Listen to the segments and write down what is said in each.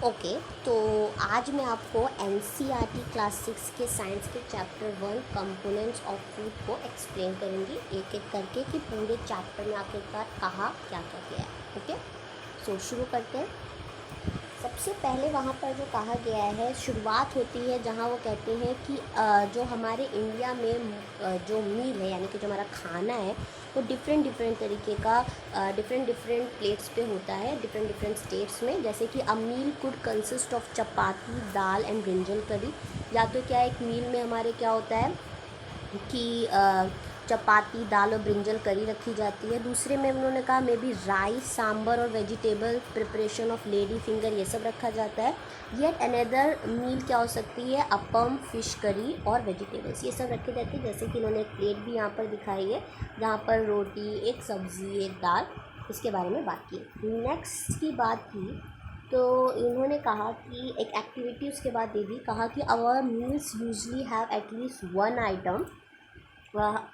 Okay तो आज मैं आपको एनसीईआरटी क्लास 6 के साइंस के चैप्टर 1 कंपोनेंट्स ऑफ फूड को एक्सप्लेन करूँगी एक एक करके कि पूरे चैप्टर में आखिरकार कहा क्या क्या गया है। ओके सो शुरू करते हैं। सबसे पहले वहाँ पर जो कहा गया है शुरुआत होती है जहाँ वो कहते हैं कि जो हमारे इंडिया में जो मील है यानी कि जो हमारा खाना है वो डिफरेंट तरीके का डिफरेंट प्लेट्स पे होता है डिफरेंट स्टेट्स में। जैसे कि a meal could consist of chapati dal and brinjal curry. या तो क्या एक मील में हमारे क्या होता है कि चपाती दाल और ब्रिंजल करी रखी जाती है। दूसरे में उन्होंने कहा मे बी राइस सांबर और vegetable preparation of lady finger ये सब रखा जाता है। येट अनदर मील क्या हो सकती है अपम फिश करी और वेजिटेबल्स ये सब रखे जाते हैं। जैसे कि इन्होंने एक प्लेट भी यहाँ पर दिखाई है जहाँ पर रोटी एक सब्ज़ी एक दाल इसके बारे में बात की। नेक्स्ट की बात की तो इन्होंने कहा कि एक एक्टिविटी उसके बाद दे दी। कहा कि our meals usually have at least one item.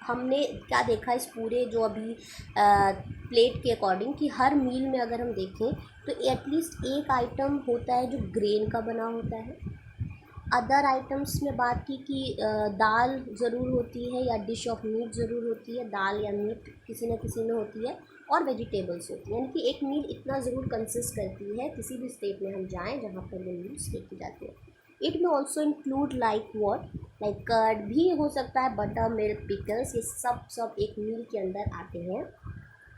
हमने क्या देखा इस पूरे जो अभी प्लेट के अकॉर्डिंग कि हर मील में अगर हम देखें तो एटलीस्ट एक आइटम होता है जो ग्रेन का बना होता है। अदर आइटम्स में बात की कि दाल ज़रूर होती है या डिश ऑफ मीट ज़रूर होती है। दाल या मीट किसी न किसी में होती है और वेजिटेबल्स होती है। यानी कि एक मील इतना ज़रूर कंसिस्ट करती है किसी भी स्टेट में हम जाएं जहाँ पर वो मील्स देखी जाती है। इट में also include like what like curd भी हो सकता है बटर मिल्क पिकल्स ये सब एक मील के अंदर आते हैं।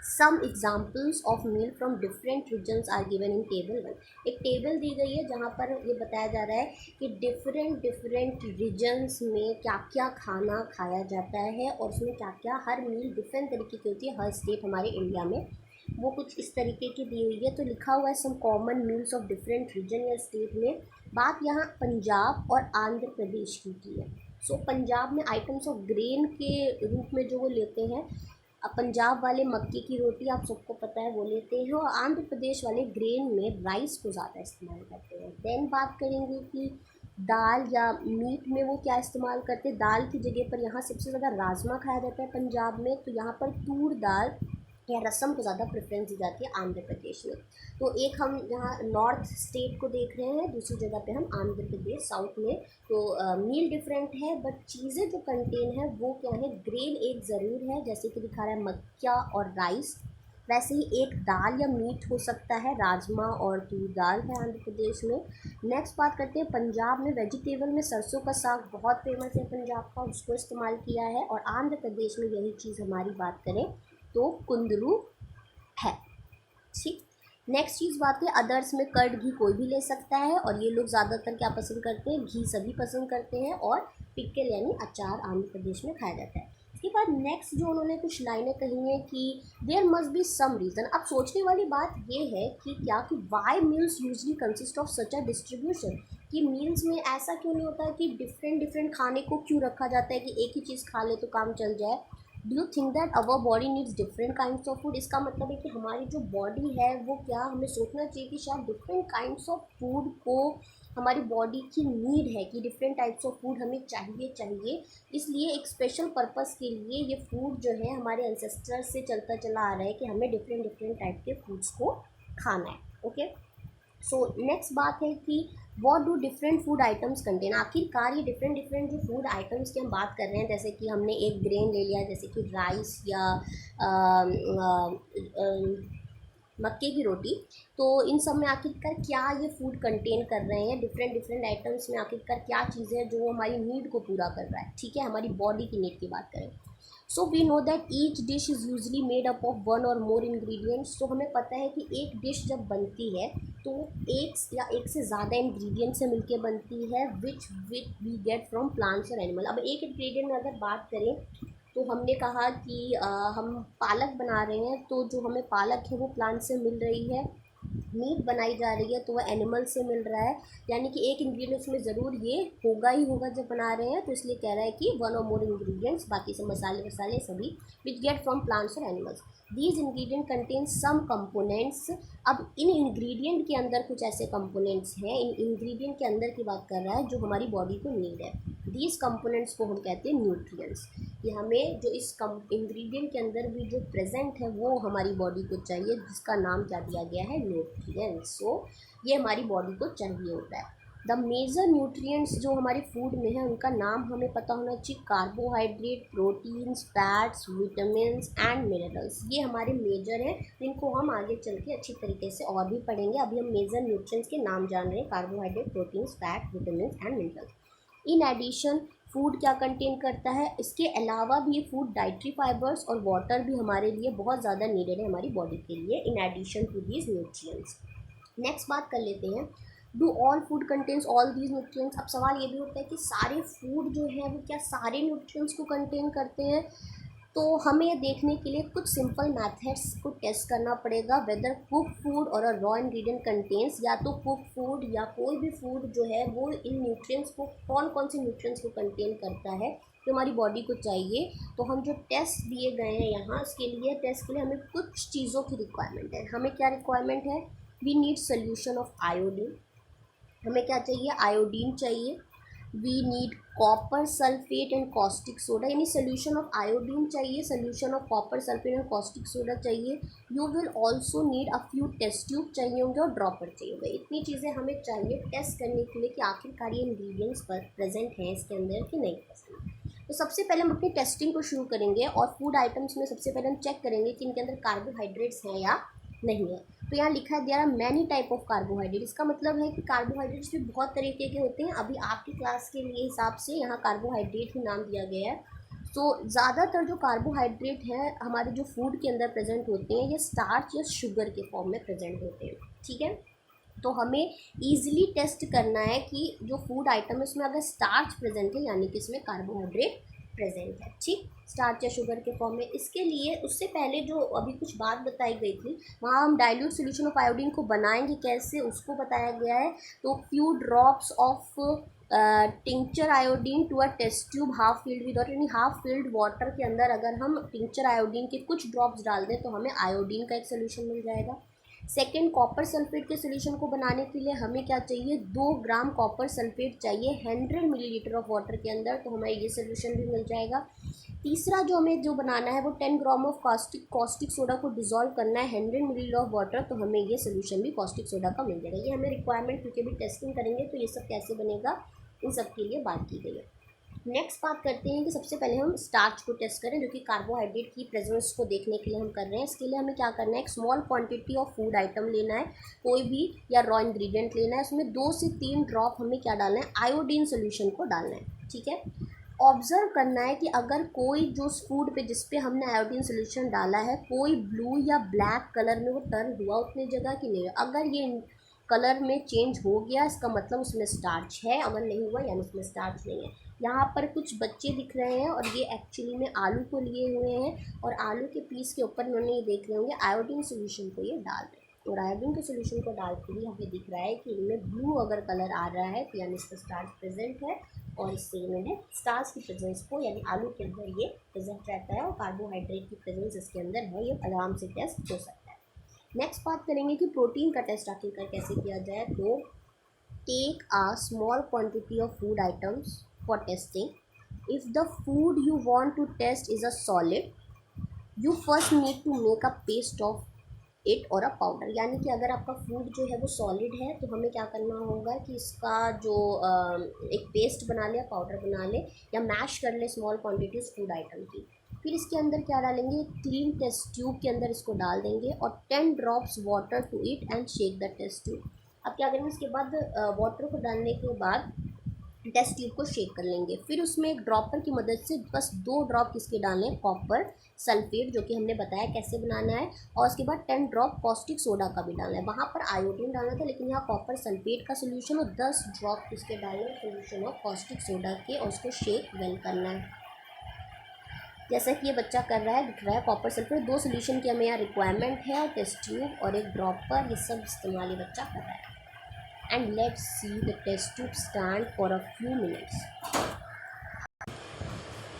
Some examples of meal from different regions are given in table 1। एक टेबल दी गई है जहाँ पर ये बताया जा रहा है कि डिफरेंट रीजन्स में क्या क्या खाना खाया जाता है और उसमें क्या क्या हर मील डिफरेंट तरीके की होती है हर स्टेट हमारे इंडिया में वो कुछ इस तरीके की दी हुई है। तो लिखा हुआ है some common meals of different region या स्टेट में। बात यहाँ पंजाब और आंध्र प्रदेश की है। सो पंजाब में आइटम्स ऑफ ग्रेन के रूप में जो वो लेते हैं पंजाब वाले मक्के की रोटी आप सबको पता है वो लेते हैं और आंध्र प्रदेश वाले ग्रेन में राइस को ज़्यादा इस्तेमाल करते हैं। देन बात करेंगे कि दाल या मीट में वो क्या इस्तेमाल करते हैं। दाल की जगह पर यहाँ सबसे ज़्यादा राजमा खाया जाता है पंजाब में। तो यहाँ पर तूर दाल या रसम को ज़्यादा प्रेफरेंस दी जाती है आंध्र प्रदेश में। तो एक हम यहाँ नॉर्थ स्टेट को देख रहे हैं दूसरी जगह पे हम आंध्र प्रदेश साउथ में। तो मील डिफरेंट है बट चीज़ें जो कंटेन है वो क्या है ग्रेन एक ज़रूर है जैसे कि दिखा रहा है मक्का और राइस। वैसे ही एक दाल या मीट हो सकता है राजमा और तूर दाल है आंध्र प्रदेश में। नेक्स्ट बात करते हैं पंजाब में वेजिटेबल में सरसों का साग बहुत फेमस है पंजाब का उसको इस्तेमाल किया है। और आंध्र प्रदेश में यही चीज़ हमारी बात करें तो कुंदरू है। ठीक। नेक्स्ट चीज़ बात है अदर्स में कर्ड घी कोई भी ले सकता है और ये लोग ज़्यादातर क्या पसंद करते हैं घी सभी पसंद करते हैं। और पिकल यानी अचार आंध्र प्रदेश में खाया जाता है। इसके बाद नेक्स्ट जो उन्होंने कुछ लाइनें कही हैं कि there must be some reason. अब सोचने वाली बात ये है कि क्या कि why meals usually consist of such a distribution कि मील्स में ऐसा क्यों नहीं होता कि डिफरेंट खाने को क्यों रखा जाता है कि एक ही चीज़ खा ले तो काम चल जाए। Do you think that our body needs different kinds of food. इसका मतलब है कि हमारी जो बॉडी है वो क्या हमें सोचना चाहिए कि शायद डिफरेंट काइंड्स ऑफ फूड को हमारी बॉडी की नीड है कि डिफरेंट टाइप्स ऑफ फूड हमें चाहिए। इसलिए एक स्पेशल पर्पस के लिए ये फूड जो है हमारे एंसेस्टर से चलता चला आ रहा है कि हमें डिफरेंट टाइप के फूड्स को खाना है। ओके सो नेक्स्ट बात है कि what do different food items contain. आखिरकार ये डिफरेंट जो फूड आइटम्स की हम बात कर रहे हैं जैसे कि हमने एक ग्रेन ले लिया जैसे कि राइस या मक्के की रोटी। तो इन सब में आखिरकार क्या ये फूड कंटेन कर रहे हैं डिफरेंट आइटम्स में आखिरकार क्या चीज़ें हैं जो हमारी नीड को पूरा कर रहा है। ठीक है हमारी बॉडी की नीड की बात करें so we know that each dish is usually made up of one और मोर इंग्रेडिएंट्स। तो हमें पता है कि एक डिश जब बनती है तो एक से ज़्यादा इंग्रेडिएंट से मिलके बनती है which we get from plants और एनिमल। अब एक इंग्रेडिएंट में अगर बात करें तो हमने कहा कि हम पालक बना रहे हैं तो जो हमें पालक है वो प्लांट से मिल रही है। मीट बनाई जा रही है तो वह एनिमल से मिल रहा है। यानी कि एक इंग्रेडिएंट उसमें ज़रूर ये होगा ही होगा जब बना रहे हैं। तो इसलिए कह रहा है कि वन और मोर इंग्रेडिएंट्स बाकी सब मसाले वसाले सभी विच गेट फ्रॉम प्लांट्स और animals. These ingredient contain some components. अब इन इंग्रेडिएंट के अंदर कुछ ऐसे कंपोनेंट्स हैं इन इंग्रेडिएंट के अंदर की बात कर रहा है जो हमारी बॉडी को नीड है। दीज कंपोनेंट्स को हम कहते हैं न्यूट्रिएंट्स। कि हमें जो इस इंग्रेडिएंट के अंदर भी जो प्रेजेंट है वो हमारी बॉडी को चाहिए, जिसका नाम क्या दिया गया है, न्यूट्रिएंट्स। सो ये हमारी बॉडी को चाहिए होता है। द मेजर न्यूट्रिएंट्स जो हमारे फूड में है उनका नाम हमें पता होना चाहिए, carbohydrate, proteins, fats, vitamins and minerals. ये हमारे मेजर हैं, जिनको हम आगे चल के अच्छी तरीके से और भी पढ़ेंगे। अभी हम मेजर न्यूट्रिएंट्स के नाम जान रहे हैं, carbohydrate, proteins, fat, vitamins and minerals. In addition food क्या कंटेन करता है, इसके अलावा भी फूड डाइटरी फाइबर्स और वाटर भी हमारे लिए बहुत ज़्यादा नीडेड है हमारी बॉडी के लिए, in addition to these nutrients. Next बात कर लेते हैं, do all food contains all these nutrients. अब सवाल ये भी होता है कि सारे फूड जो है वो क्या सारे न्यूट्रिएंट्स को कंटेन करते हैं। तो हमें ये देखने के लिए कुछ सिंपल मेथड्स को टेस्ट करना पड़ेगा, वेदर कुक फूड और अ रॉ इंग्रेडिएंट कंटेन्स, या तो कुक फूड या कोई भी फूड जो है वो इन न्यूट्रिएंट्स को कौन कौन से न्यूट्रिएंट्स को कंटेन करता है जो हमारी बॉडी को चाहिए। तो हम जो टेस्ट दिए गए हैं यहाँ, इसके लिए टेस्ट के लिए हमें कुछ चीज़ों की रिक्वायरमेंट है। हमें क्या रिक्वायरमेंट है, we need solution of iodine. हमें क्या चाहिए, आयोडीन चाहिए। We need copper sulphate and caustic soda, यानी सोल्यूशन ऑफ आयोडीन चाहिए, solution of copper sulphate and caustic soda चाहिए। You will also need a few test tube चाहिए होंगे और ड्रॉपर चाहिए होंगे। इतनी चीज़ें हमें चाहिए टेस्ट करने के लिए कि आखिरकार ये इंग्रेडिएंट्स पर प्रेजेंट हैं इसके अंदर कि नहीं प्रेजेंट। तो सबसे पहले हम अपनी टेस्टिंग को शुरू करेंगे और फूड आइटम्स में सबसे पहले हम चेक करेंगे कि इनके अंदर कार्बोहाइड्रेट्स हैं या नहीं है। तो यहाँ लिखा है there are many type of carbohydrate. इसका मतलब है कि कार्बोहाइड्रेट्स भी बहुत तरीके के होते हैं। अभी आपकी क्लास के लिए हिसाब से यहाँ कार्बोहाइड्रेट ही नाम दिया गया है। तो ज़्यादातर जो कार्बोहाइड्रेट है हमारे जो फूड के अंदर प्रेजेंट होते हैं, ये स्टार्च या शुगर के फॉर्म में प्रेजेंट होते हैं। ठीक है, तो हमें ईजिली टेस्ट करना है कि जो फूड आइटम है उसमें अगर स्टार्च प्रेजेंट है यानी कि इसमें कार्बोहाइड्रेट प्रेजेंट है। ठीक, स्टार्च या शुगर के फॉर्म में। इसके लिए उससे पहले जो अभी कुछ बात बताई गई थी, वहाँ हम डाइल्यूट सोल्यूशन ऑफ आयोडीन को बनाएंगे कैसे, उसको बताया गया है। तो few drops of tincture iodine to a test tube half filled with water, यानी हाफ फिल्ड वाटर के अंदर अगर हम टिंचर आयोडीन के कुछ ड्रॉप्स डाल दें तो हमें आयोडीन का एक सोल्यूशन मिल जाएगा। सेकेंड, कॉपर सल्फेट के सोल्यूशन को बनाने के लिए हमें क्या चाहिए, 2 ग्राम कॉपर सल्फेट चाहिए 100 मिलीलीटर ऑफ वाटर के अंदर, तो हमें ये सोल्यूशन भी मिल जाएगा। तीसरा जो हमें जो बनाना है वो 10 ग्राम ऑफ कॉस्टिक सोडा को डिसॉल्व करना है 100 मिलीलीटर ऑफ वाटर, तो हमें ये सोल्यूशन भी कॉस्टिक सोडा का मिल जाएगा। ये हमें रिक्वायरमेंट, क्योंकि भी टेस्टिंग करेंगे तो ये सब कैसे बनेगा इन सब के लिए बात की गई है। नेक्स्ट बात करते हैं कि सबसे पहले हम स्टार्च को टेस्ट करें, जो कि कार्बोहाइड्रेट की प्रेजेंस को देखने के लिए हम कर रहे हैं। इसके लिए हमें क्या करना है, एक small quantity of food item लेना है, कोई भी या रॉ इंग्रेडिएंट लेना है, उसमें 2 से 3 ड्रॉप हमें क्या डालना है, आयोडीन सोल्यूशन को डालना है। ठीक है, ऑब्जर्व करना है कि अगर कोई जो फूड पे जिस पे हमने आयोडीन सोल्यूशन डाला है कोई ब्लू या ब्लैक कलर में वो टर्न हुआ उतनी जगह की नहीं है। अगर ये कलर में चेंज हो गया इसका मतलब उसमें स्टार्च है, अगर नहीं हुआ यानी उसमें स्टार्च नहीं है। यहाँ पर कुछ बच्चे दिख रहे हैं और ये एक्चुअली में आलू को लिए हुए हैं और आलू के पीस के ऊपर उन्होंने ये देख रहे होंगे आयोडीन सोल्यूशन को ये डाल रहे हैं, और आयोडीन के सोल्यूशन को डालते ही हमें दिख रहा है कि इनमें ब्लू अगर कलर आ रहा है तो यानी इसका स्टार्च प्रेजेंट है, और इससे इन्होंने स्टार्च की प्रेजेंस को यानी आलू के अंदर ये प्रेजेंट रहता है और कार्बोहाइड्रेट की प्रेजेंस इसके अंदर है, ये आराम से टेस्ट हो सकता है। नेक्स्ट बात करेंगे कि प्रोटीन का टेस्ट आखिरकार कैसे किया जाए। तो take a small quantity of food items for testing. If the food you want to test is a solid, you first need to make a paste of it or a powder। यानी कि अगर आपका food जो है वो solid है तो हमें क्या करना होगा कि इसका जो एक पेस्ट बना ले, पाउडर बना ले या मैश कर ले स्मॉल क्वांटिटीज फूड आइटम की। फिर इसके अंदर क्या डालेंगे, क्लीन टेस्ट ट्यूब के अंदर इसको डाल देंगे और 10 drops water to it and shake the test tube. अब क्या करेंगे, इसके बाद वाटर को डालने के बाद टेस्ट ट्यूब को शेक कर लेंगे। फिर उसमें एक ड्रॉपर की मदद से बस 2 ड्रॉप किसके डालने हैं, कॉपर सल्फेट, जो कि हमने बताया कैसे बनाना है, और उसके बाद 10 ड्रॉप कॉस्टिक सोडा का भी डालना है। वहाँ पर आयोडीन डालना था लेकिन यहाँ कॉपर सल्फेट का सोल्यूशन, और 10 ड्रॉप किसके डालना है, सोल्यूशन ऑफ कॉस्टिक सोडा के, और उसको शेक वेल करना है जैसा कि ये बच्चा कर रहा है, दिख रहा है। कॉपर सल्फेट 2 सोल्यूशन की हमें यहाँ रिक्वायरमेंट है, और टेस्ट ट्यूब और एक ड्रॉपर, ये सब इस्तेमाल ये बच्चा कर रहा है। And let's see the test tube stand for a few minutes।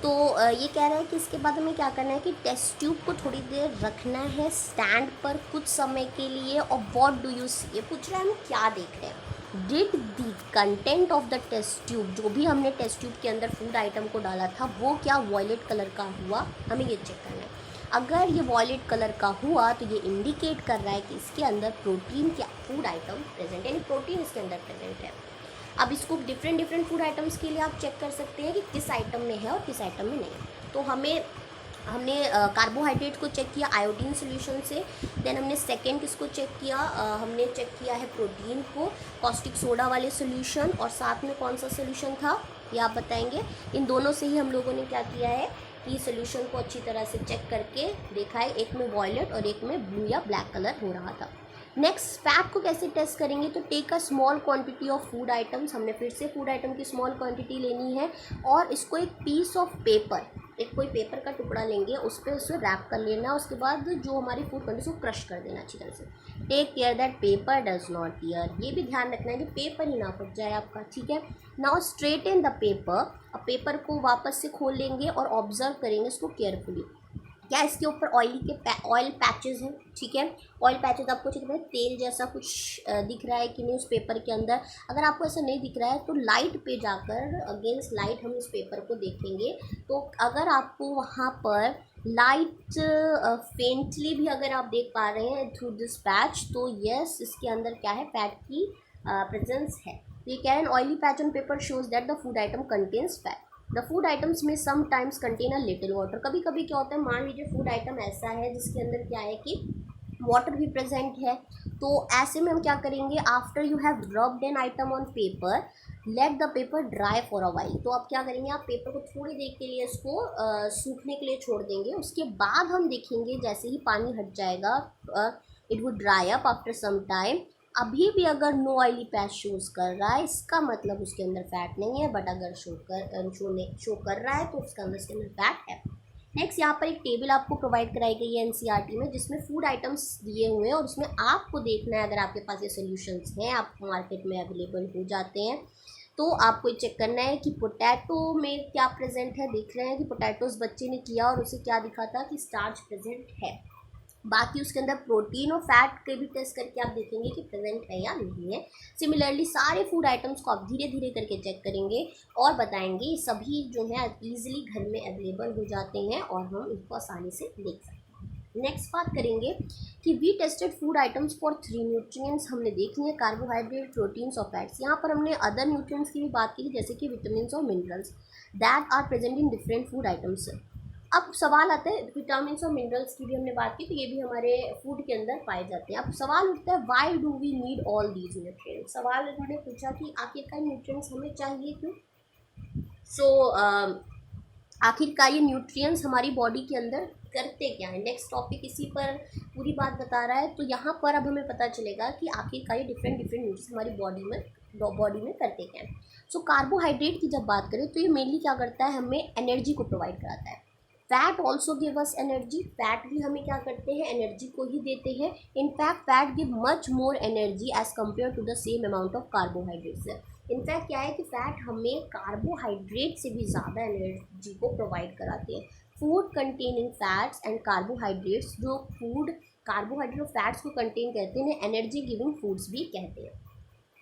तो ये कह रहा है कि इसके बाद हमें क्या करना है कि टेस्ट ट्यूब को थोड़ी देर रखना है स्टैंड पर कुछ समय के लिए। और व्हाट डू यू सी, ये पूछ रहा है हम क्या देख रहे हैं। Did the content of the test tube, जो भी हमने टेस्ट ट्यूब के अंदर फूड आइटम को डाला था वो क्या वॉयलेट कलर का हुआ, हमें ये चेक करना है। अगर ये वॉयलेट कलर का हुआ तो ये इंडिकेट कर रहा है कि इसके अंदर प्रोटीन क्या फूड आइटम प्रेजेंट, यानी प्रोटीन इसके अंदर प्रेजेंट है। अब इसको डिफरेंट फूड आइटम्स के लिए आप चेक कर सकते हैं कि किस आइटम में है और किस आइटम में नहीं है। तो हमने कार्बोहाइड्रेट को चेक किया आयोडीन सोल्यूशन से। देन हमने सेकेंड किसको चेक किया, हमने चेक किया है प्रोटीन को कॉस्टिक सोडा वाले सोल्यूशन, और साथ में कौन सा सोल्यूशन था ये आप बताएंगे। इन दोनों से ही हम लोगों ने क्या किया है कि सोल्यूशन को अच्छी तरह से चेक करके देखा है, एक में वॉयलेट और एक में ब्लू या ब्लैक कलर हो रहा था। नेक्स्ट फैट को कैसे टेस्ट करेंगे, तो take a small quantity of food items, हमने फिर से फूड आइटम की स्मॉल क्वांटिटी लेनी है और इसको एक पीस ऑफ पेपर, एक कोई पेपर का टुकड़ा लेंगे, उस पर उसे रैप कर लेना है। उसके बाद जो हमारी फूड क्वांटिटी उसको क्रश कर देना अच्छी तरह से। Take care that paper does not tear, ये भी ध्यान रखना है कि पेपर ही ना फट जाए आपका, ठीक है। नाउ स्ट्रेटन द पेपर, अब पेपर को वापस से खोल लेंगे और ऑब्जर्व करेंगे इसको केयरफुली। क्या इसके ऊपर ऑयल पैचेस हैं, ठीक है। ऑयल पैचेस आपको अच्छी तरह तेल जैसा कुछ दिख रहा है कि नहीं उस पेपर के अंदर। अगर आपको ऐसा नहीं दिख रहा है तो लाइट पे जाकर अगेंस्ट लाइट हम इस पेपर को देखेंगे। तो अगर आपको वहाँ पर लाइट फेंटली भी अगर आप देख पा रहे हैं थ्रू दिस पैच, तो यस इसके अंदर क्या है, फैट की प्रेजेंस है। ये कह रहे हैं oily patch on paper shows that the food item contains fat. The food items में sometimes contain a little water, कभी कभी क्या होता है, मान लीजिए फूड आइटम ऐसा है जिसके अंदर क्या है कि वाटर भी प्रेजेंट है, तो ऐसे में हम क्या करेंगे, after you have rubbed an item on paper let the paper dry for a while. तो आप क्या करेंगे, आप पेपर को थोड़ी देर के लिए इसको सूखने के लिए छोड़ देंगे। उसके बाद हम देखेंगे जैसे ही पानी हट जाएगा it would dry up after some time. अभी भी अगर नो ऑयली पैच शोज कर रहा है इसका मतलब उसके अंदर फैट नहीं है, बट अगर शो कर रहा है तो उसके अंदर फैट है। नेक्स्ट यहाँ पर एक टेबल आपको प्रोवाइड कराई गई है एनसीईआरटी में, जिसमें फूड आइटम्स दिए हुए हैं और उसमें आपको देखना है, अगर आपके पास ये सोल्यूशंस हैं, आप मार्केट में अवेलेबल हो जाते हैं, तो आपको चेक करना है कि पोटैटो में क्या प्रेजेंट है। देख रहे हैं कि पोटैटोज बच्चे ने किया और उसे क्या दिखा था कि स्टार्च प्रेजेंट है। बाकी उसके अंदर प्रोटीन और फैट के भी टेस्ट करके आप देखेंगे कि प्रेजेंट है या नहीं है। सिमिलरली सारे फूड आइटम्स को आप धीरे धीरे करके चेक करेंगे और बताएंगे, सभी जो है ईजिली घर में अवेलेबल हो जाते हैं और हम इसको आसानी से देख सकते हैं। नेक्स्ट बात करेंगे कि we tested food items for 3 nutrients, हमने देख लिया कार्बोहाइड्रेट, प्रोटीन्स और फैट्स। यहाँ पर हमने अदर न्यूट्रिएंट्स की भी बात की जैसे कि विटामिन और minerals that are present in different food items. अब सवाल आता है, विटामिन और मिनरल्स की भी हमने बात की, तो ये भी हमारे फूड के अंदर पाए जाते हैं। अब सवाल उठता है why do we need all these nutrients. सवाल इन्होंने पूछा कि आखिरकार न्यूट्रिएंट्स हमें चाहिए क्यों। सो आखिरकार ये न्यूट्रिएंट्स हमारी बॉडी के अंदर करते क्या है। नेक्स्ट टॉपिक इसी पर पूरी बात बता रहा है। तो यहाँ पर अब हमें पता चलेगा कि आखिरकार ये डिफरेंट न्यूट्रिएंट्स हमारी बॉडी में करते क्या है। सो कार्बोहाइड्रेट की जब बात करें तो ये मेनली क्या करता है, हमें एनर्जी को प्रोवाइड कराता है। Fat also give us energy, fat भी हमें क्या करते हैं, एनर्जी को ही देते हैं। In fact fat give much more energy as compare to the same amount of carbohydrates. In fact क्या है कि फैट हमें कार्बोहाइड्रेट से भी ज़्यादा एनर्जी को प्रोवाइड कराते हैं। Food containing fats and carbohydrates, जो फूड कार्बोहाइड्रेट और फैट्स को कंटेन करते हैं एनर्जी गिविंग फूड्स भी कहते हैं,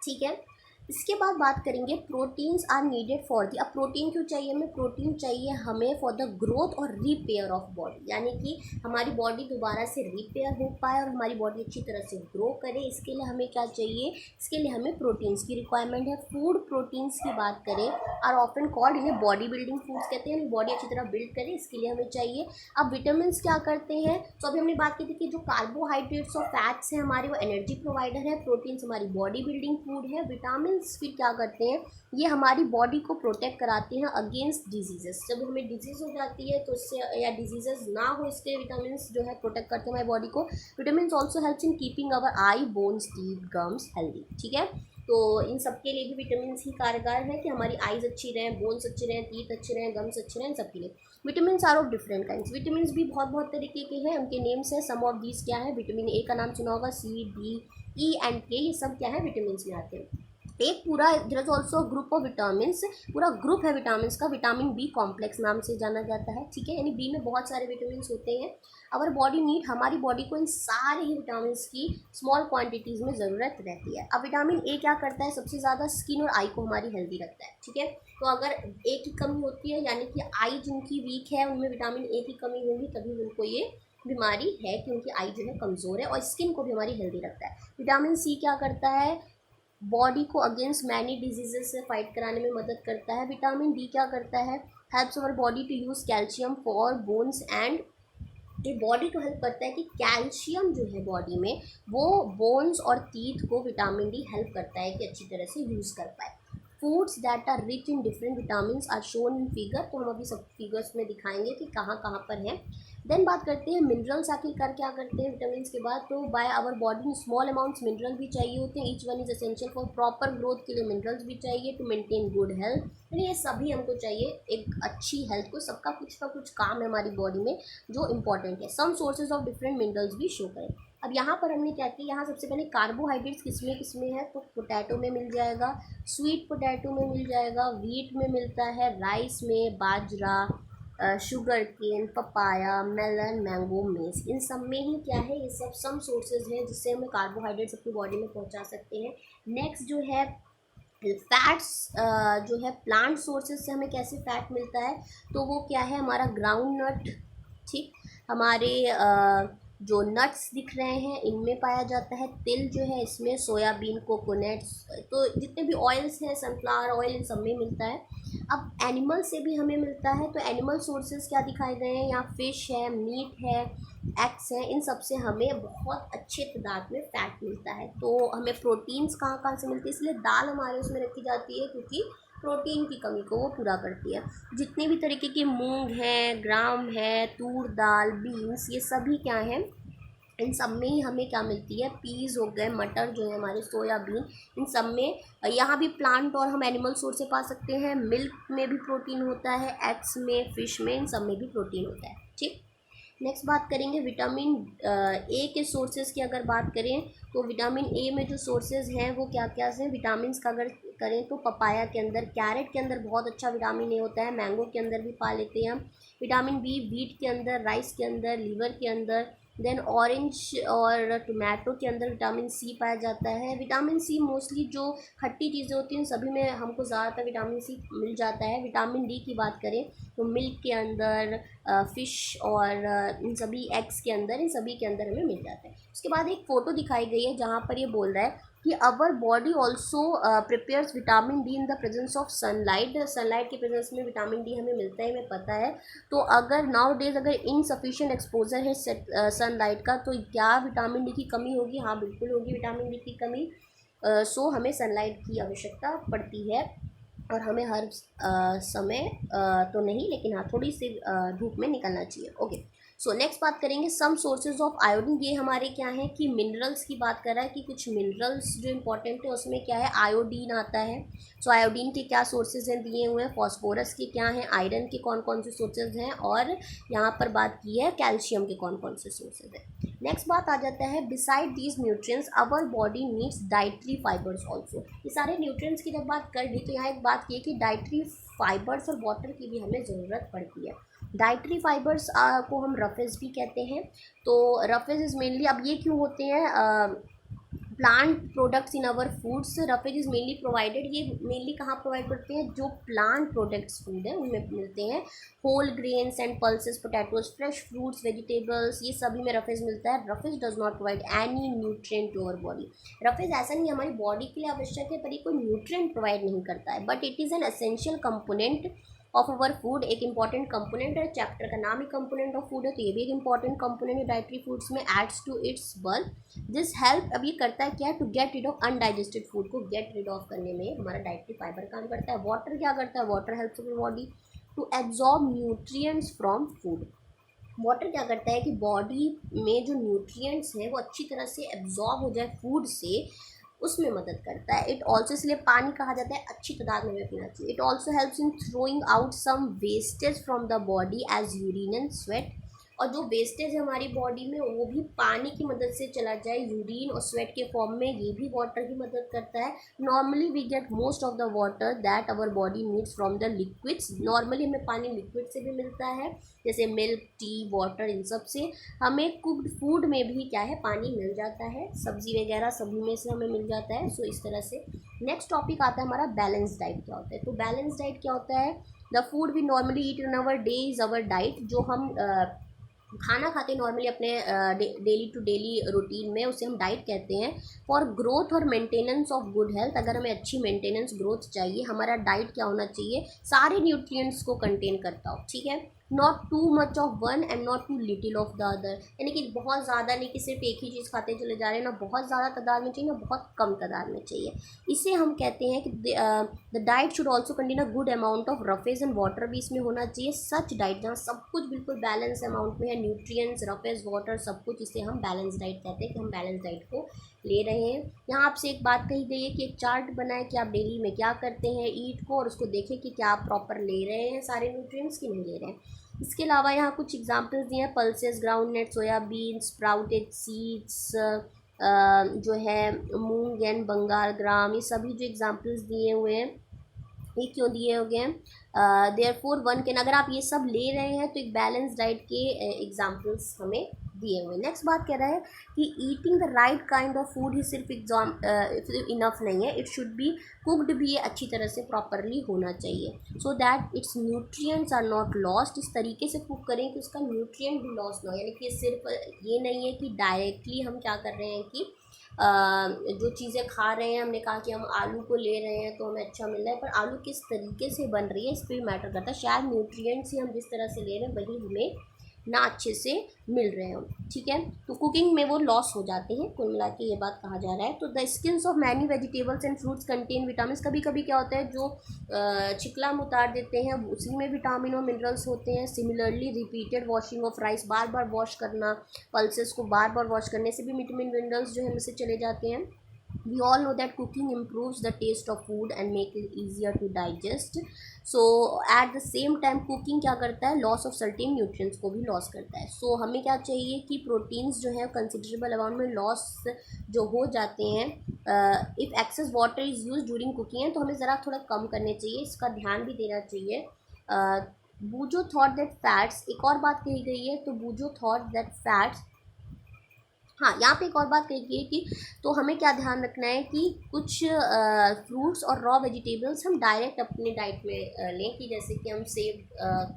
ठीक है। इसके बाद बात करेंगे proteins are needed for the. अब प्रोटीन क्यों चाहिए हमें, प्रोटीन चाहिए हमें फॉर द ग्रोथ और रिपेयर ऑफ बॉडी, यानी कि हमारी बॉडी दोबारा से रिपेयर हो पाए और हमारी बॉडी अच्छी तरह से ग्रो करे। इसके लिए हमें क्या चाहिए, इसके लिए हमें प्रोटीन्स की रिक्वायरमेंट है। फूड प्रोटीन्स की बात करें आर ऑफन कॉल्ड, इन्हें बॉडी बिल्डिंग फूड्स कहते हैं, बॉडी अच्छी तरह बिल्ड करे इसके लिए हमें चाहिए। अब विटामिन क्या करते हैं, तो अभी हमने बात की थी कि जो कार्बोहाइड्रेट्स और फैट्स हैं हमारे वो एनर्जी प्रोवाइडर है, प्रोटीन्स हमारी बॉडी बिल्डिंग फूड है, विटामिन फिर क्या करते हैं, ये हमारी बॉडी को प्रोटेक्ट कराते हैं अगेंस्ट डिजीजेस। जब हमें डिजीज़ हो जाती है तो इससे, या डिजीजेस ना हो, इसके विटामिन जो है प्रोटेक्ट करते हैं हमारी बॉडी को। Vitamin also helps in keeping our I, bones, teeth, gums healthy, ठीक है। तो इन सब के लिए भी विटामिन ही कारगर है कि हमारी आइज़ अच्छी रहें, बोन्स अच्छे रहें, टीथ अच्छे रहें, गम्स अच्छे रहें, इन सब के लिए। Vitamin are of different kinds, vitamin भी बहुत तरीके के हैं, उनके नेम्स हैं। सम ऑफ दीज क्या है, विटामिन ए का नाम सुना होगा, सी, डी, ई एंड के, ये सब क्या है विटामिन में आते हैं। एक पूरा there is also group of vitamin, पूरा ग्रुप है विटामिन का, विटामिन बी कॉम्प्लेक्स नाम से जाना जाता है, ठीक है। यानी बी में बहुत सारे विटामिन होते हैं। अवर बॉडी नीड, हमारी बॉडी को इन सारे ही विटामिन की स्मॉल क्वांटिटीज़ में ज़रूरत रहती है। अब विटामिन ए क्या करता है, सबसे ज़्यादा स्किन और आई को हमारी हेल्दी रखता है, ठीक है। तो अगर ए की कमी होती है, यानी कि आई जिनकी वीक है उनमें विटामिन ए की कमी होगी, तभी उनको ये बीमारी है कि उनकी आई जो है कमज़ोर है, और स्किन को भी हमारी हेल्दी रखता है। विटामिन सी क्या करता है, बॉडी को अगेंस्ट मैनी डिजीजेस से फाइट कराने में मदद करता है। विटामिन डी क्या करता है, helps our body to use calcium for bones and, ये बॉडी को हेल्प करता है कि कैल्शियम जो है बॉडी में वो बोन्स और टीथ को विटामिन डी हेल्प करता है कि अच्छी तरह से यूज़ कर पाए। Foods that are rich in different vitamin are shown in figure, तो हम अभी सब फिगर्स में दिखाएंगे कि कहाँ कहाँ पर हैं। देन बात करते हैं मिनरल्स, आखिरकार क्या करते हैं विटामिन के बाद, तो by our body small amounts mineral भी चाहिए होते हैं। Each one is essential for proper growth, के लिए मिनरल्स भी चाहिए टू मेंटेन गुड हेल्थ, यानी ये सभी हमको चाहिए एक अच्छी हेल्थ को, सबका कुछ ना कुछ काम है हमारी बॉडी में जो इंपॉर्टेंट है। Some sources of different minerals भी शो करें। अब यहाँ पर हमने क्या किया, यहाँ सबसे पहले कार्बोहाइड्रेट्स किसमें है, तो पोटैटो में मिल जाएगा, स्वीट पोटैटो में मिल जाएगा, वीट में मिलता है, राइस में, बाजरा, sugar cane, papaya, melon, mango, maize, इन सब में ही क्या है, ये सब सम सोर्सेज हैं जिससे हमें कार्बोहाइड्रेट्स अपनी बॉडी में पहुंचा सकते हैं। नेक्स्ट जो है फैट्स, जो है प्लांट सोर्सेज से हमें कैसे फैट मिलता है, तो वो क्या है, हमारा ग्राउंड नट, ठीक, हमारे जो नट्स दिख रहे हैं इनमें पाया जाता है। तिल जो है इसमें, सोयाबीन, कोकोनट्स, तो जितने भी ऑयल्स हैं, सनफ्लावर ऑयल, इन सब में मिलता है। अब एनिमल से भी हमें मिलता है, तो एनिमल सोर्सेज क्या दिखाई गए हैं, यहाँ फिश है, मीट है, एग्स हैं, इन सब से हमें बहुत अच्छे तादाद में फ़ैट मिलता है। तो हमें प्रोटीन्स कहाँ कहाँ से मिलती है, इसलिए दाल हमारे उसमें रखी जाती है क्योंकि प्रोटीन की कमी को वो पूरा करती है। जितने भी तरीके के मूंग हैं, ग्राम है, तूर दाल, बीन्स, ये सभी क्या हैं, इन सब में ही हमें क्या मिलती है, पीस हो गए, मटर जो है हमारे, सोयाबीन, इन सब में, यहाँ भी प्लांट और हम एनिमल सोर्स से पा सकते हैं। मिल्क में भी प्रोटीन होता है, एग्स में, फिश में, इन सब में भी प्रोटीन होता है, ठीक। नेक्स्ट बात करेंगे विटामिन ए के सोर्सेज की। अगर बात करें तो विटामिन ए में जो सोर्सेज हैं वो क्या क्या हैं, विटामिन का अगर करें तो पपाया के अंदर, कैरेट के अंदर बहुत अच्छा विटामिन ए होता है, मैंगो के अंदर भी पा लेते हैं हम। विटामिन बी वीट के अंदर, राइस के अंदर, लीवर के अंदर। देन ऑरेंज और टोमेटो के अंदर विटामिन सी पाया जाता है। विटामिन सी मोस्टली जो खट्टी चीज़ें होती हैं सभी में हमको ज़्यादातर विटामिन सी मिल जाता है। विटामिन डी की बात करें तो मिल्क के अंदर, फ़िश और इन सभी एग्स के अंदर, इन सभी के अंदर हमें मिल जाता है। उसके बाद एक फ़ोटो दिखाई गई है जहाँ पर ये बोल रहा है कि our body also prepares vitamin D in the presence of sunlight, sunlight के प्रेजेंस में विटामिन डी हमें मिलता है, हमें पता है। तो अगर नाउ डेज अगर इनसफिशिएंट एक्सपोजर है सनलाइट का, तो क्या विटामिन डी की कमी होगी, हाँ बिल्कुल होगी विटामिन डी की कमी। सो हमें सनलाइट की आवश्यकता पड़ती है, और हमें हर समय तो नहीं, लेकिन हाँ थोड़ी सी धूप में निकलना चाहिए। ओके, सो नेक्स्ट बात करेंगे सम सोर्सेज ऑफ आयोडीन। ये हमारे क्या है कि मिनरल्स की बात कर रहा है कि कुछ मिनरल्स जो इंपॉर्टेंट है उसमें क्या है, आयोडीन आता है। सो आयोडीन के क्या सोर्सेज हैं दिए हुए हैं, फॉस्फोरस के क्या हैं, आयरन के कौन कौन से सोर्सेज हैं, और यहाँ पर बात की है कैल्शियम के कौन कौन से सोर्सेज हैं। नेक्स्ट बात आ जाता है, besides these nutrients our body needs dietary fibres also. ये सारे न्यूट्रिएंट्स की जब बात कर ली तो यहाँ एक बात की है कि डाइटरी फाइबर्स और वाटर की भी हमें ज़रूरत पड़ती है। डाइटरी फाइबर्स को हम रफेज भी कहते हैं। तो रफेज इज़ मेनली, अब ये क्यों होते हैं, plant products in our foods, roughage is mainly provided, ये मेनली कहाँ प्रोवाइड करते हैं, जो प्लांट प्रोडक्ट्स फूड है उनमें मिलते हैं। Whole grains and pulses, potatoes, fresh fruits, vegetables, ये सभी में रफेज मिलता है। Roughage does not provide any nutrient to our body. Roughage ऐसा नहीं हमारी बॉडी के लिए आवश्यक है, पर ये कोई न्यूट्रिएंट प्रोवाइड नहीं करता है, but it is an essential component of our food. एक इंपॉर्टेंट कंपोनेंट है, चैप्टर का नाम ही कंपोनेंट ऑफ फूड है, तो ये भी एक इंपॉर्टेंट कंपोनेंट है डाइटरी फूड्स में। Aids to its birth this help, अब ये करता है क्या, to get rid of undigested food को गेट रिड ऑफ करने में हमारा डाइटरी फाइबर काम करता है। वाटर क्या करता है, water helps our body to absorb nutrients from food. Water क्या करता है कि बॉडी में जो न्यूट्रिएंट्स हैं वो अच्छी तरह से एब्जॉर्ब हो जाए फूड से, उसमें मदद करता है। इट ऑल्सो, इसलिए पानी कहा जाता है अच्छी तादाद में पीना चाहिए। It also helps in throwing out some wastage from the body as urine and sweat, और जो वेस्टेज है हमारी बॉडी में वो भी पानी की मदद से चला जाए, यूरिन और स्वेट के फॉर्म में, ये भी वाटर की मदद करता है। Normally we get most of the water that our body needs from the liquids. Normally हमें पानी लिक्विड से भी मिलता है, जैसे मिल्क, टी, वाटर, इन सब से। हमें कुक्ड फूड में भी क्या है, पानी मिल जाता है, सब्जी वगैरह सभी में से हमें मिल जाता है। सो इस तरह से नेक्स्ट टॉपिक आता है हमारा बैलेंस डाइट क्या होता है। तो बैलेंस डाइट क्या होता है, the food we normally eat in our day is our diet. जो हम खाना खाते हैं नॉर्मली अपने डेली टू डेली रूटीन में, उसे हम डाइट कहते हैं। फॉर ग्रोथ और मेंटेनेंस ऑफ गुड हेल्थ, अगर हमें अच्छी मेंटेनेंस ग्रोथ चाहिए, हमारा डाइट क्या होना चाहिए, सारे न्यूट्रिएंट्स को कंटेन करता हो, ठीक है। Not too much of one and not too little of the other, यानी कि बहुत ज़्यादा नहीं कि सिर्फ एक ही चीज़ खाते चले जा रहे हैं, ना बहुत ज़्यादा तादाद में चाहिए ना बहुत कम तादाद में चाहिए। इसे हम कहते हैं कि the diet should also contain a good amount of roughage and water भी इसमें होना चाहिए। सच डाइट जहाँ सब कुछ बिल्कुल बैलेंस अमाउंट में है, न्यूट्रिएंट्स, रफेज, वाटर, सब कुछ, इसे हम बैलेंस डाइट कहते हैं कि हम बैलेंस डाइट को ले रहे हैं। यहाँ आपसे एक बात कही गई है कि एक चार्ट बनाए कि आप डेली में क्या करते हैं ईट को, और उसको देखें कि क्या आप प्रॉपर ले रहे हैं सारे न्यूट्रिएंट्स कि नहीं ले रहे हैं। इसके अलावा यहाँ कुछ एग्जांपल्स दिए हैं, pulses, groundnut, soybean, sprouted seeds, जो है मूंग एंड बंगाल ग्राम, ये सभी जो एग्जांपल्स दिए हुए हैं, ये क्यों दिए हो गए हैं, देयरफॉर वन कैन, अगर आप ये सब ले रहे हैं तो एक बैलेंस डाइट के एग्जांपल्स हमें दिए हुए। नेक्स्ट बात कह रहा है कि eating the right kind of food ही सिर्फ इनफ नहीं है, इट शुड बी कुक्ड भी, अच्छी तरह से प्रॉपरली होना चाहिए, so that its nutrients are not lost. इस तरीके से कुक करें कि उसका न्यूट्रिएंट भी लॉस ना हो, यानी कि सिर्फ ये नहीं है कि डायरेक्टली हम क्या कर रहे हैं कि जो चीज़ें खा रहे हैं, हमने कहा कि हम आलू को ले रहे हैं तो हमें अच्छा मिल रहा है, पर आलू किस तरीके से बन रही है इस पर भी मैटर करता है। शायद न्यूट्रिएंट्स ही हम जिस तरह से ले रहे हैं वही हमें ना अच्छे से मिल रहे हैं, ठीक है। तो कुकिंग में वो लॉस हो जाते हैं, कुल मिला के ये बात कहा जा रहा है। तो the skins of many vegetables and fruits contain vitamin. कभी कभी क्या होता है, जो छिकला हम उतार देते हैं उसी में विटामिन और मिनरल्स होते हैं। Similarly repeated washing of rice, bar bar wash करना, पल्सेस को बार बार वॉश करने से भी विटामिन मिनरल्स जो है उनसे चले जाते हैं। We all know that cooking improves the taste of food and make it easier to digest. So at the same time cooking क्या करता है, लॉस ऑफ सर्टेन न्यूट्रिएंट्स को भी लॉस करता है। सो हमें क्या चाहिए कि प्रोटीन्स जो है कंसिडरेबल अमाउंट में लॉस जो हो जाते हैं, if excess water is use during cooking है तो हमें ज़रा थोड़ा कम करने चाहिए, इसका ध्यान भी देना चाहिए। बूजो थॉट दैट फैट्स, एक और बात कही गई है, तो बूजो थॉट दैट फैट्स, हाँ यहाँ पे एक और बात कही गई है कि तो हमें क्या ध्यान रखना है कि कुछ फ्रूट्स और रॉ वेजिटेबल्स हम डायरेक्ट अपने डाइट में लें, कि जैसे कि हम सेब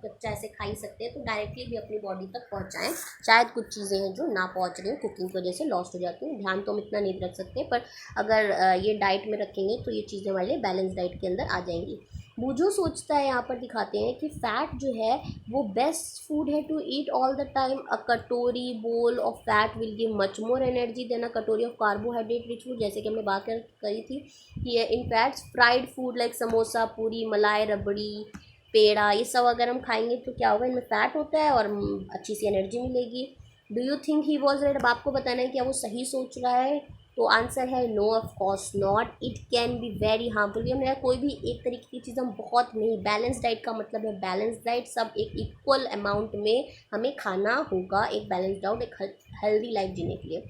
कच्चा ऐसे खा ही सकते हैं, तो डायरेक्टली भी अपनी बॉडी तक पहुँचाएँ। शायद कुछ चीज़ें हैं जो ना पहुँच रही हैं, कुकिंग की वजह से लॉस्ट हो जाती हैं, ध्यान तो हम इतना नहीं रख सकते, पर अगर ये डाइट में रखेंगे तो ये चीज़ें हमारे लिए बैलेंस डाइट के अंदर आ जाएंगी। बूजो सोचता है, यहाँ पर दिखाते हैं कि फ़ैट जो है वो बेस्ट फूड है to eat all the time. A katori bowl of fat will give much more energy than a katori of carbohydrate rich food, जैसे कि हमने बात करी थी कि इन fats fried food like samosa, पूरी, मलाई, रबड़ी, पेड़ा, ये सब अगर हम खाएंगे तो क्या होगा, इनमें फ़ैट होता है और अच्छी सी एनर्जी मिलेगी। Do you think he was right, अब आपको बताना है क्या वो सही सोच रहा है। तो आंसर है no, of course not, it can be very harmful. ये मेरा कोई भी एक तरीके की चीज़ हम बहुत नहीं, बैलेंस डाइट का मतलब है बैलेंस डाइट, सब एक इक्वल अमाउंट में हमें खाना होगा, एक बैलेंस डाइट, एक हेल्दी लाइफ जीने के लिए।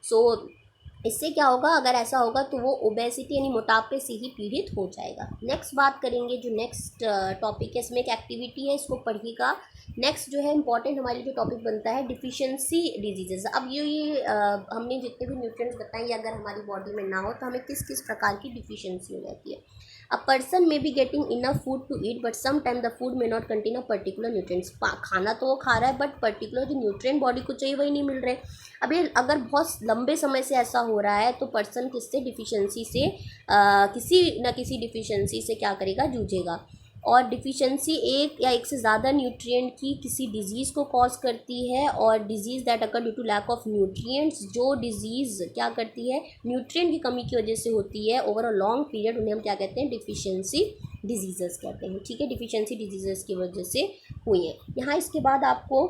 सो इससे क्या होगा, अगर ऐसा होगा तो वो ओबेसिटी यानी मोटापे से ही पीड़ित हो जाएगा। नेक्स्ट बात करेंगे, जो नेक्स्ट टॉपिक है इसमें एक एक्टिविटी है, इसको पढ़िएगा। नेक्स्ट जो है इंपॉर्टेंट हमारे लिए जो टॉपिक बनता है डिफिशियंसी डिजीजेस। अब ये हमने जितने भी न्यूट्रिएंट्स बताए, ये अगर हमारी बॉडी में ना हो तो हमें किस किस प्रकार की डिफिशियंसी हो जाती है। A person may be getting enough food to eat but some time the food may not contain a particular nutrients. खाना तो वो खा रहा है बट पर्टिकुलर जो न्यूट्रिएंट बॉडी को चाहिए वही नहीं मिल रहे। अब ये अगर बहुत लंबे समय से ऐसा हो रहा है तो पर्सन किससे डिफिशियंसी से किसी न किसी डिफिशियंसी से क्या करेगा, जूझेगा। और डिफिशियंसी एक या एक से ज़्यादा न्यूट्रिएंट की किसी डिजीज़ को कॉज करती है, और disease that occur due to lack of nutrients, जो डिजीज़ क्या करती है, न्यूट्रिएंट की कमी की वजह से होती है ओवर अ लॉन्ग पीरियड, उन्हें हम क्या कहते हैं, डिफिशियंसी डिजीज़ेस कहते हैं, ठीक है। डिफिशियंसी डिजीज़ेस की वजह से हुई है। यहाँ इसके बाद आपको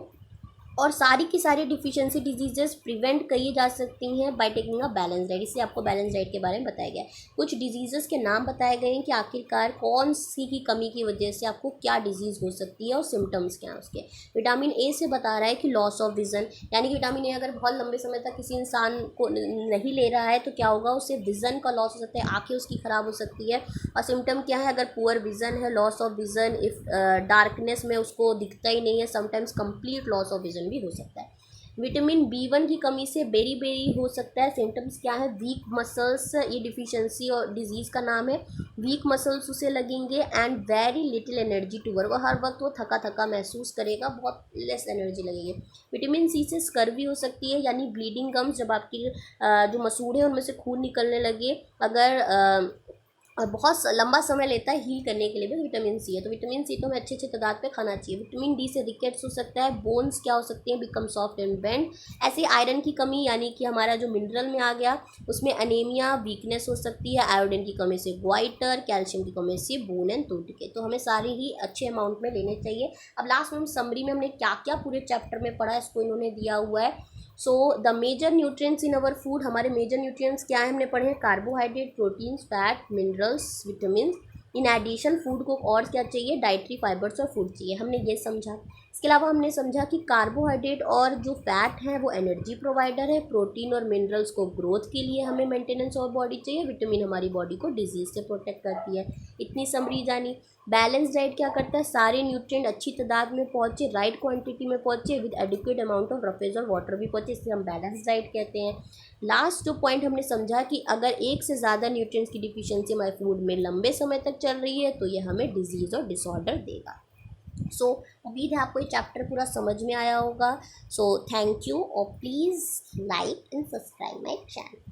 और सारी की सारी डिफिशियंसी डिजीजेस प्रिवेंट करी जा सकती हैं by taking a balance diet. इससे आपको बैलेंस डाइट के बारे में बताया गया है। कुछ डिजीजेस के नाम बताए गए हैं कि आखिरकार कौन सी की कमी की वजह से आपको क्या डिजीज़ हो सकती है और सिम्टम्स क्या हैं उसके। विटामिन ए से बता रहा है कि लॉस ऑफ विज़न, यानी कि विटामिन ए अगर बहुत लंबे समय तक किसी इंसान को नहीं ले रहा है तो क्या होगा, उससे विज़न का लॉस हो सकता है, आँखें उसकी ख़राब हो सकती है। और सिम्टम क्या है, अगर पुअर विज़न है, loss of vision, if darkness में उसको दिखता ही नहीं है, sometimes complete loss of vision भी हो सकता है। विटामिन बी 1 की कमी से बेरी बेरी हो सकता है। सिम्टम्स क्या है, वीक मसल्स, ये डिफिशियंसी और डिजीज़ का नाम है। वीक मसल्स उसे लगेंगे and very little energy to work, हर वक्त वो थका थका महसूस करेगा, बहुत लेस एनर्जी लगेगी। विटामिन सी से स्कर्वी हो सकती है, यानी ब्लीडिंग गम्स, जब आपकी जो मसूड़े हैं उनमें से खून निकलने लगे, अगर और बहुत लंबा समय लेता है हील करने के लिए भी विटामिन सी है, तो विटामिन सी तो हमें अच्छे अच्छे तादाद पे खाना चाहिए। विटामिन डी से रिकेट्स हो सकता है, बोन्स क्या हो सकते हैं, बिकम सॉफ्ट एंड बेंड। ऐसे आयरन की कमी, यानी कि हमारा जो मिनरल में आ गया उसमें अनेमिया, वीकनेस हो सकती है। आयोडीन की कमी से ग्वाइटर, कैल्शियम की कमी से बोन एंड टूथ के, तो हमें सारे ही अच्छे अमाउंट में लेने चाहिए। अब लास्ट में हम समरी में हमने क्या क्या पूरे चैप्टर में पढ़ा है इसको इन्होंने दिया हुआ है। So the major nutrients in our food, हमारे मेजर न्यूट्रिएंट्स क्या है हमने पढ़े हैं, carbohydrate, proteins, fat, minerals, vitamin. In addition food को और क्या चाहिए, डाइटरी फाइबर्स और फूड चाहिए, हमने ये समझा। इसके अलावा हमने समझा कि कार्बोहाइड्रेट और जो फैट है वो एनर्जी प्रोवाइडर है, प्रोटीन और मिनरल्स को ग्रोथ के लिए हमें मेंटेनेंस और बॉडी चाहिए, विटामिन हमारी बॉडी को डिजीज से प्रोटेक्ट करती है। इतनी समरी जानी। बैलेंस डाइट क्या करता है, सारे न्यूट्रिएंट अच्छी तादाद में पहुँचे, राइट क्वांटिटी में पहुँचे, with adequate amount of roughage और वाटर भी पहुँचे, इसलिए हम बैलेंस डाइट कहते हैं। लास्ट जो पॉइंट हमने समझा कि अगर एक से ज़्यादा न्यूट्रिएंट्स की डिफिशियंसी हमारे फूड में लंबे समय तक चल रही है तो ये हमें डिजीज़ और डिसऑर्डर देगा। सो उम्मीद है आपको ये चैप्टर पूरा समझ में आया होगा। सो थैंक यू और please like and subscribe my channel.